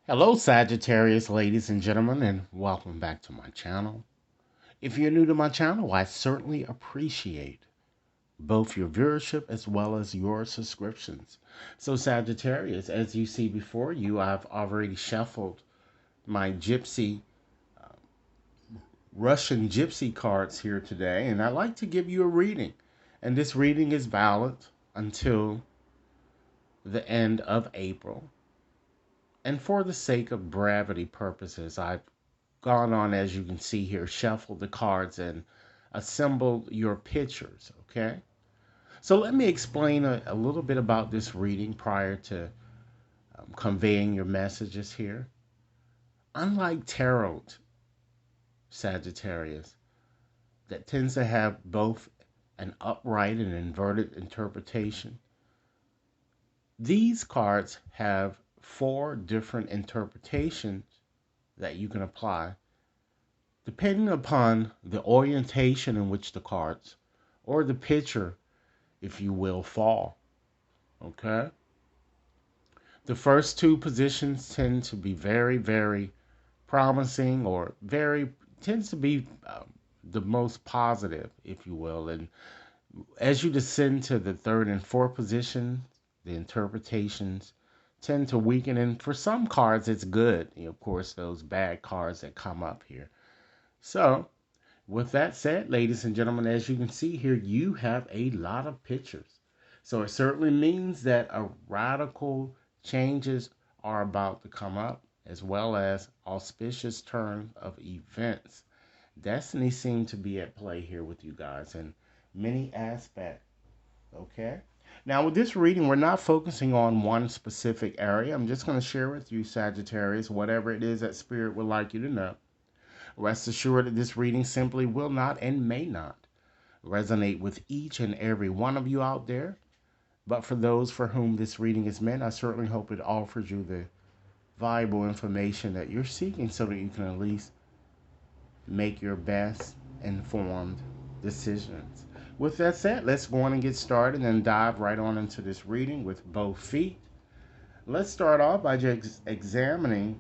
Hello, Sagittarius, ladies and gentlemen, and welcome back to my channel. If you're new to my channel, I certainly appreciate both your viewership as well as your subscriptions. So, Sagittarius, as you see before you, I've already shuffled my Russian gypsy cards here today, and I'd like to give you a reading. And this reading is valid until the end of April. And for the sake of brevity purposes, I've gone on, as you can see here, shuffled the cards and assembled your pictures, okay? So let me explain a little bit about this reading prior to conveying your messages here. Unlike tarot, Sagittarius, that tends to have both an upright and inverted interpretation, these cards have four different interpretations that you can apply depending upon the orientation in which the cards or the picture, if you will, fall. Okay? The first two positions tend to be very, very promising or very, tends to be the most positive, if you will. And as you descend to the third and fourth position, the interpretations tend to weaken. And for some cards, it's good. Of course, those bad cards that come up here. So, with that said, ladies and gentlemen, as you can see here, you have a lot of pictures. So it certainly means that a radical changes are about to come up, as well as auspicious turn of events. Destiny seemed to be at play here with you guys in many aspects. Okay. Now, with this reading, we're not focusing on one specific area. I'm just going to share with you, Sagittarius, whatever it is that Spirit would like you to know. Rest assured that this reading simply will not and may not resonate with each and every one of you out there. But for those for whom this reading is meant, I certainly hope it offers you the valuable information that you're seeking so that you can at least make your best informed decisions. With that said, let's go on and get started and dive right on into this reading with both feet. Let's start off by just examining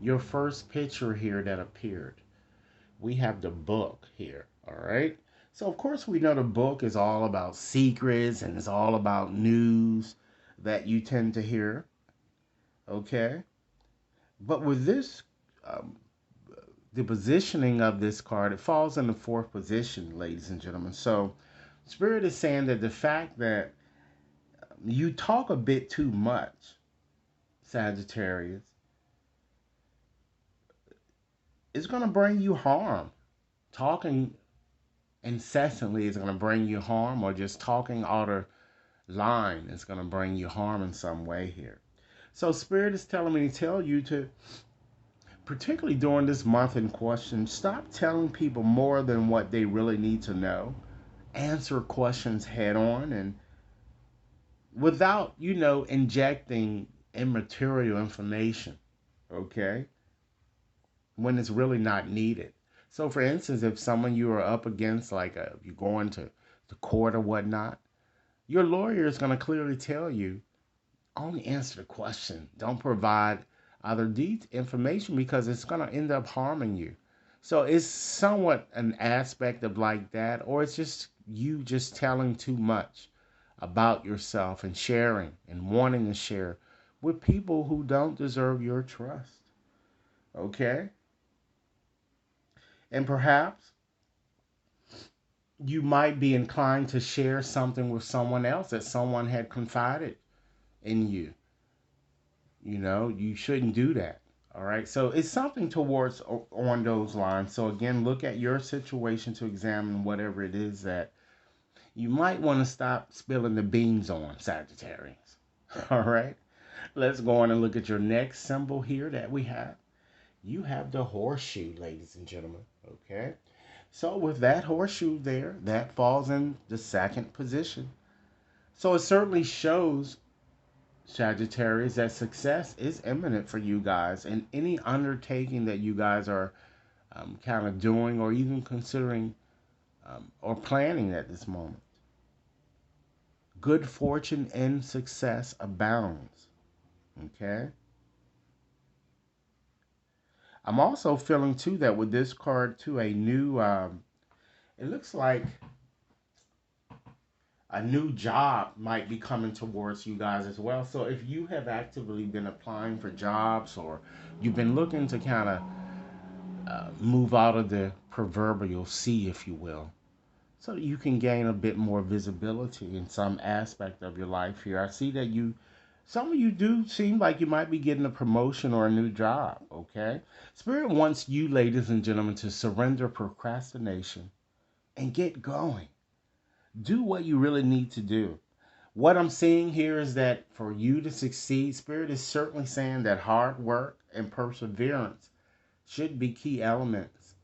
your first picture here that appeared. We have the book here, all right? So, of course, we know the book is all about secrets and it's all about news that you tend to hear, okay? But with this, um, the positioning of this card, it falls in the fourth position, ladies and gentlemen. So, Spirit is saying that the fact that you talk a bit too much, Sagittarius, is going to bring you harm. Talking incessantly is going to bring you harm, or just talking out of line is going to bring you harm in some way here. So, Spirit is telling me to tell you to, particularly during this month in question, stop telling people more than what they really need to know. Answer questions head on and without, injecting immaterial information, okay, when it's really not needed. So, for instance, if someone you are up against, like you're going to court or whatnot, your lawyer is going to clearly tell you only answer the question. Don't provide other deep information because it's going to end up harming you. So it's somewhat an aspect of like that, or it's just you just telling too much about yourself and sharing and wanting to share with people who don't deserve your trust. Okay? And perhaps you might be inclined to share something with someone else that someone had confided in you. You shouldn't do that. All right. So it's something towards on those lines. So again, look at your situation to examine whatever it is that you might want to stop spilling the beans on, Sagittarius. All right. Let's go on and look at your next symbol here that we have. You have the horseshoe, ladies and gentlemen. Okay. So with that horseshoe there, that falls in the second position. So it certainly shows, Sagittarius, that success is imminent for you guys in any undertaking that you guys are kind of doing or even considering or planning at this moment. Good fortune and success abounds. Okay? I'm also feeling too that with this card too, a new, it looks like a new job might be coming towards you guys as well. So if you have actively been applying for jobs, or you've been looking to kind of move out of the proverbial sea, if you will, so you can gain a bit more visibility in some aspect of your life here. I see that some of you do seem like you might be getting a promotion or a new job, okay? Spirit wants you, ladies and gentlemen, to surrender procrastination and get going. Do what you really need to do. What I'm seeing here is that for you to succeed, Spirit is certainly saying that hard work and perseverance should be key elements,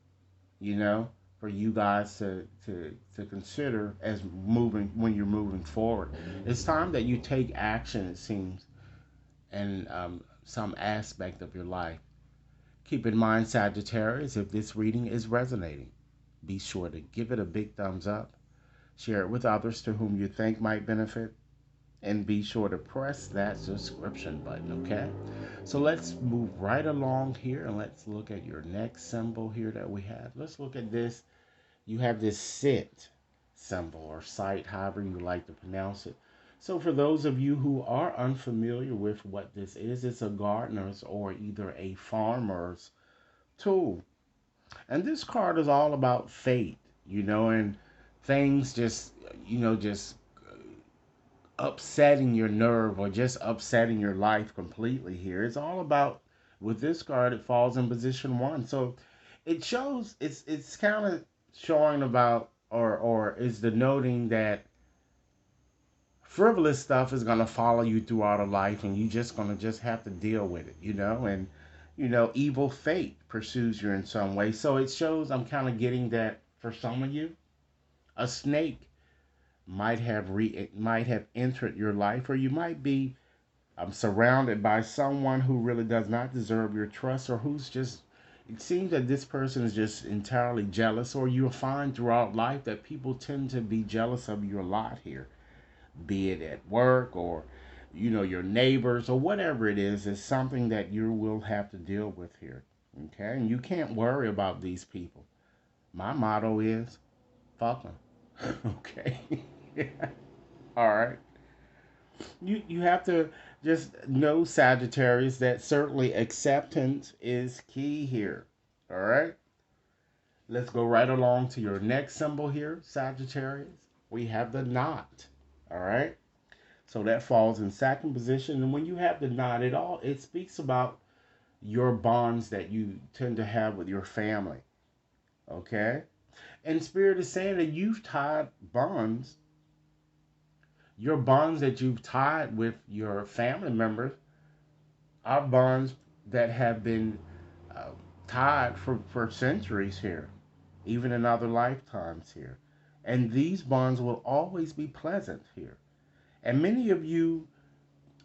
you know, for you guys to consider as moving when you're moving forward. It's time that you take action, it seems, in some aspect of your life. Keep in mind, Sagittarius, if this reading is resonating, be sure to give it a big thumbs up, share it with others to whom you think might benefit, and be sure to press that subscription button, okay? So let's move right along here and let's look at your next symbol here that we have. Let's look at this. You have this sit symbol or sight, however you like to pronounce it. So for those of you who are unfamiliar with what this is, it's a gardener's or either a farmer's tool. And this card is all about fate, and things just upsetting your nerve or just upsetting your life completely here. It's all about, with this card, it falls in position one. So it shows, it's kind of showing about, or is denoting that frivolous stuff is going to follow you throughout a life, and you just going to just have to deal with it, and evil fate pursues you in some way. So it shows, I'm kind of getting that for some of you, a snake might have entered your life, or you might be surrounded by someone who really does not deserve your trust, or who's just, it seems that this person is just entirely jealous, or you'll find throughout life that people tend to be jealous of you a lot here, be it at work or your neighbors or whatever it is something that you will have to deal with here, okay? And you can't worry about these people. My motto is fuck them. Okay. All right. You have to just know, Sagittarius, that certainly acceptance is key here. All right. Let's go right along to your next symbol here, Sagittarius. We have the knot. All right. So that falls in second position, and when you have the knot, it speaks about your bonds that you tend to have with your family. Okay. And Spirit is saying that you've tied bonds, your bonds that you've tied with your family members are bonds that have been uh, tied for centuries here, even in other lifetimes here. And these bonds will always be pleasant here. And many of you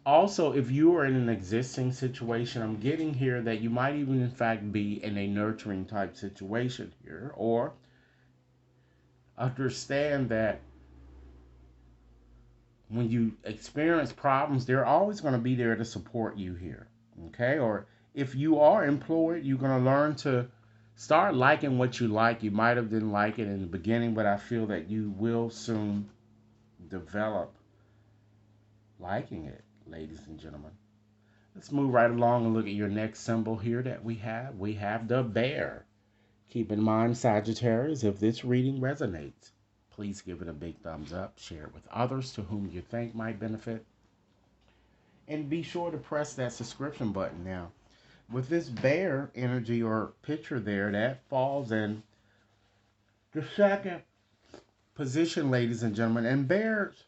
also, if you are in an existing situation, I'm getting here that you might even in fact be in a nurturing type situation here, or understand that when you experience problems, they're always going to be there to support you here. Okay? Or if you are employed, you're going to learn to start liking what you like. You might have didn't like it in the beginning, but I feel that you will soon develop liking it, ladies and gentlemen. Let's move right along and look at your next symbol here that we have. We have the bear. Keep in mind, Sagittarius, if this reading resonates, please give it a big thumbs up, share it with others to whom you think might benefit, and be sure to press that subscription button. Now, with this bear energy or picture there, that falls in the second position, ladies and gentlemen. And bears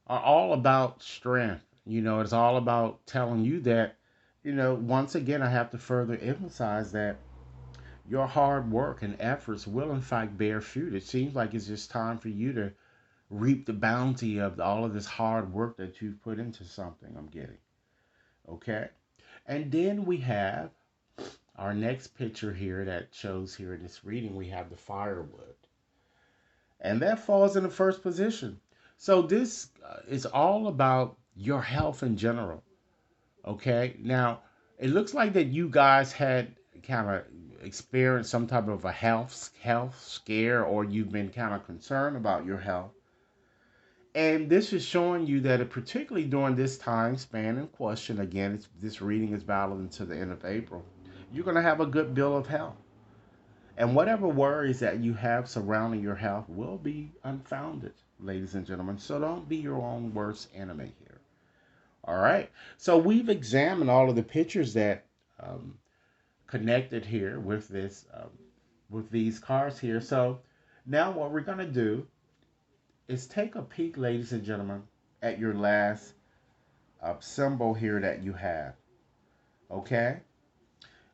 are all about strength. It's all about telling you that, once again, I have to further emphasize that your hard work and efforts will in fact bear fruit. It seems like it's just time for you to reap the bounty of all of this hard work that you've put into something, I'm getting. Okay? And then we have our next picture here that shows here in this reading, we have the firewood. And that falls in the first position. So this is all about your health in general. Okay? Now, it looks like that you guys had kind of experienced some type of a health scare, or you've been kind of concerned about your health. And this is showing you that, particularly during this time span in question, again, this reading is valid until the end of April, you're going to have a good bill of health. And whatever worries that you have surrounding your health will be unfounded, ladies and gentlemen. So don't be your own worst enemy here. All right. So we've examined all of the pictures that connected here with with these cards here. So now what we're going to do is take a peek, ladies and gentlemen, at your last symbol here that you have. Okay.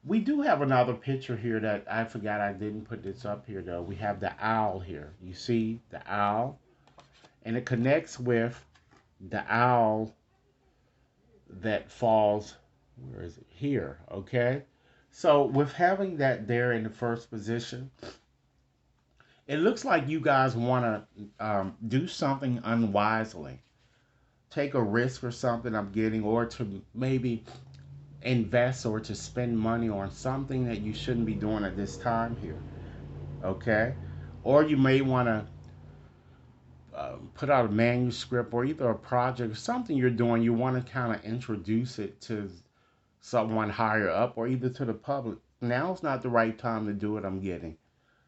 We do have another picture here that I forgot I didn't put this up here though. We have the owl here. You see the owl? And it connects with the owl that falls, where is it? Here, okay? So with having that there in the first position, it looks like you guys want to do something unwisely. Take a risk or something I'm getting, or to maybe invest or to spend money on something that you shouldn't be doing at this time here, okay? Or you may want to put out a manuscript or either a project or something you're doing. You want to kind of introduce it to someone higher up or either to the public. Now's not the right time to do it, I'm getting.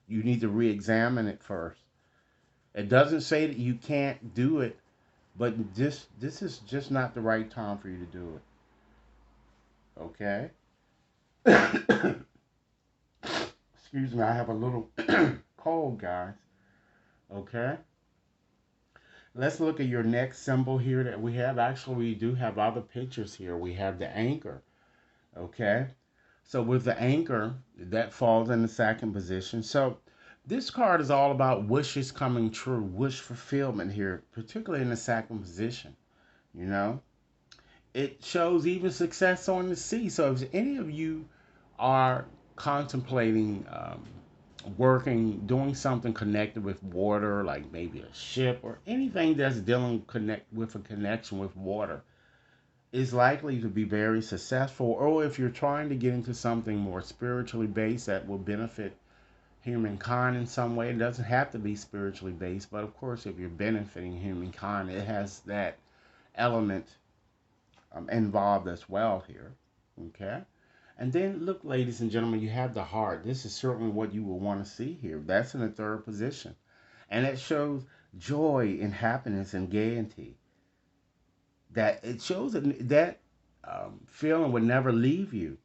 You need to re-examine it first. It doesn't say that you can't do it, but this is just not the right time for you to do it. Okay? Excuse me, I have a little cold, guys. Okay? Let's look at your next symbol here that we have. Actually, we do have other pictures here. We have the anchor. Okay? So with the anchor, that falls in the second position. So this card is all about wishes coming true, wish fulfillment here, particularly in the second position. You know? It shows even success on the sea. So if any of you are contemplating working, doing something connected with water, like maybe a ship or anything that's dealing connect with a connection with water, is likely to be very successful. Or if you're trying to get into something more spiritually based that will benefit humankind in some way, it doesn't have to be spiritually based, but of course, if you're benefiting humankind, it has that element involved as well here. Okay. And then look, ladies and gentlemen, you have the heart. This is certainly what you will want to see here. That's in the third position. And it shows joy and happiness and gaiety. That it shows that feeling would never leave you.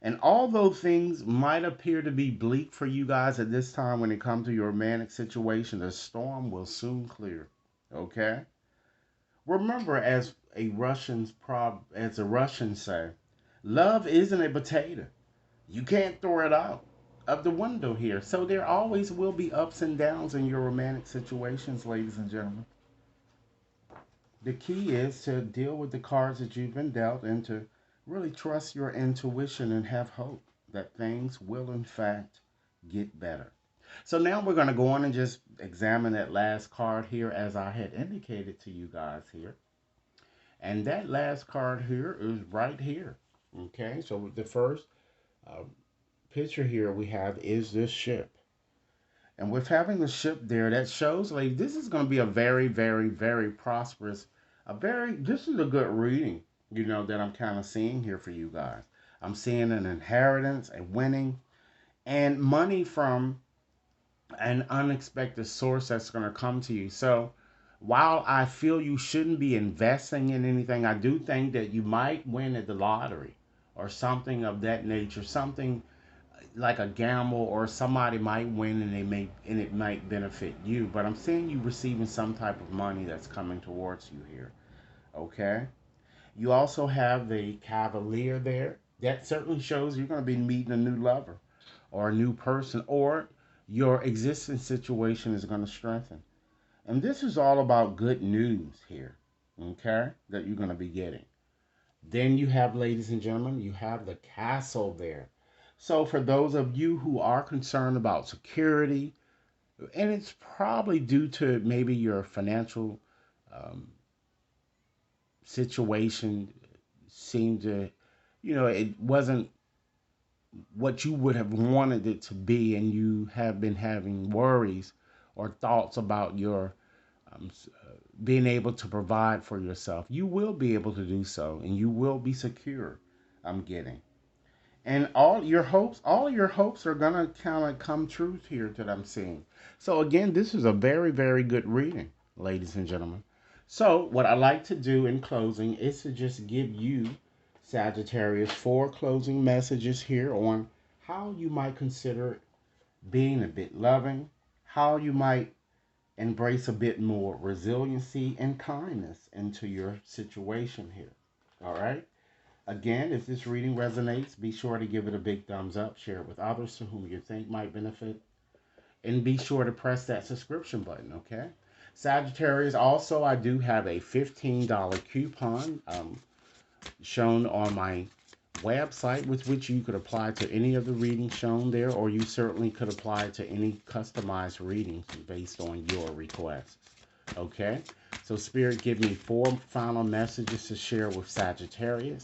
And although things might appear to be bleak for you guys at this time when it comes to your romantic situation, the storm will soon clear. Okay? Remember, as the Russians say, love isn't a potato. You can't throw it out of the window here. So there always will be ups and downs in your romantic situations, ladies and gentlemen. The key is to deal with the cards that you've been dealt and to really trust your intuition and have hope that things will, in fact, get better. So now we're going to go on and just examine that last card here as I had indicated to you guys here. And that last card here is right here. Okay, so the first uh, picture here we have is this ship. And with having the ship there, that shows, like, this is going to be a very, very, very prosperous, this is a good reading, that I'm kind of seeing here for you guys. I'm seeing an inheritance, a winning, and money from an unexpected source that's going to come to you. So while I feel you shouldn't be investing in anything, I do think that you might win at the lottery or something of that nature, something like a gamble, or somebody might win and it might benefit you. But I'm seeing you receiving some type of money that's coming towards you here. Okay. You also have the Cavalier there. That certainly shows you're going to be meeting a new lover or a new person, or your existing situation is going to strengthen. And this is all about good news here, okay, that you're going to be getting. Then you have, ladies and gentlemen, you have the Castle there. So for those of you who are concerned about security, and it's probably due to maybe your financial um, situation seemed to, it wasn't what you would have wanted it to be, and you have been having worries or thoughts about your being able to provide for yourself, you will be able to do so, and you will be secure. I'm getting, and all your hopes are gonna kind of come true here that I'm seeing. So again, this is a very, very good reading, ladies and gentlemen. So what I like to do in closing is to just give you, Sagittarius, four closing messages here on how you might consider being a bit loving, how you might embrace a bit more resiliency and kindness into your situation here. All right. Again, if this reading resonates, be sure to give it a big thumbs up, share it with others to whom you think might benefit, and be sure to press that subscription button, okay? Sagittarius, also, I do have a $15 coupon shown on my website with which you could apply to any of the readings shown there, or you certainly could apply to any customized readings based on your requests, okay? So, Spirit, give me four final messages to share with Sagittarius.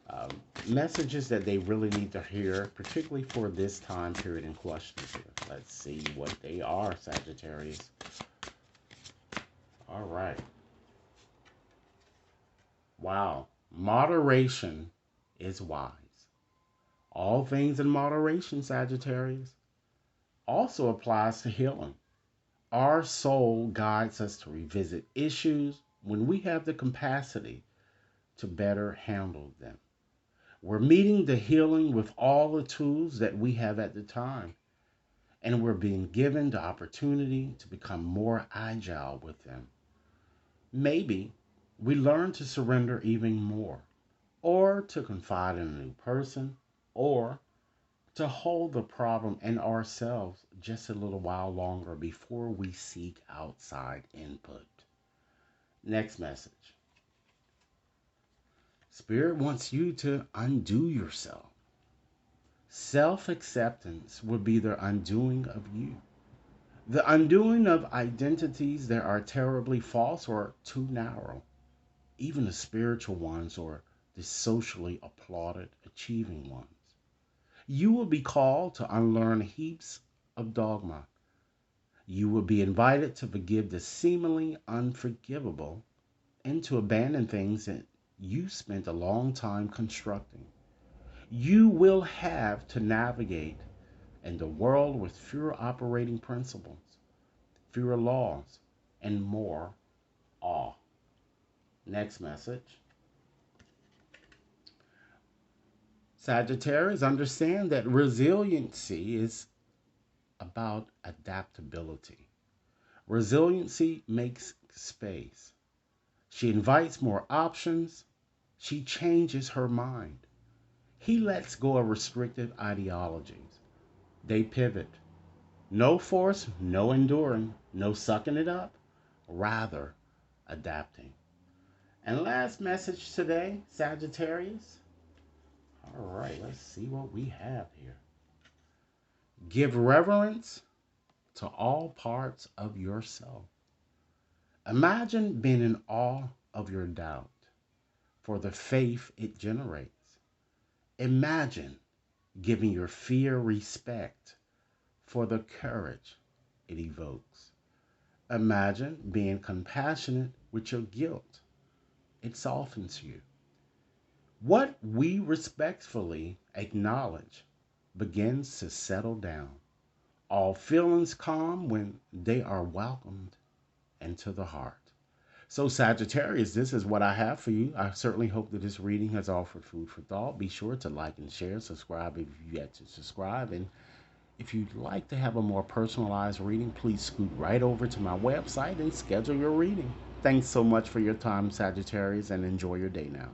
um, Messages that they really need to hear, particularly for this time period in question here. Let's see what they are, Sagittarius. All right. Wow. Moderation is wise. All things in moderation, Sagittarius, also applies to healing. Our soul guides us to revisit issues when we have the capacity to better handle them. We're meeting the healing with all the tools that we have at the time, and we're being given the opportunity to become more agile with them. Maybe we learn to surrender even more, or to confide in a new person, or to hold the problem in ourselves just a little while longer before we seek outside input. Next message. Spirit wants you to undo yourself. Self acceptance will be the undoing of you. The undoing of identities that are terribly false or too narrow, even the spiritual ones or the socially applauded achieving ones. You will be called to unlearn heaps of dogma. You will be invited to forgive the seemingly unforgivable and to abandon things that you spent a long time constructing. You will have to navigate in the world with fewer operating principles, fewer laws, and more awe. Next message. Sagittarius, understand that resiliency is about adaptability. Resiliency makes space. She invites more options. She changes her mind. He lets go of restrictive ideologies. They pivot. No force, no enduring, no sucking it up, rather adapting. And last message today, Sagittarius. All right, let's see what we have here. Give reverence to all parts of yourself. Imagine being in awe of your doubt for the faith it generates. Imagine giving your fear respect for the courage it evokes. Imagine being compassionate with your guilt. It softens you. What we respectfully acknowledge begins to settle down. All feelings calm when they are welcomed into the heart. So, Sagittarius, this is what I have for you. I certainly hope that this reading has offered food for thought. Be sure to like and share, subscribe if you yet to subscribe. And if you'd like to have a more personalized reading, please scoot right over to my website and schedule your reading. Thanks so much for your time, Sagittarius, and enjoy your day now.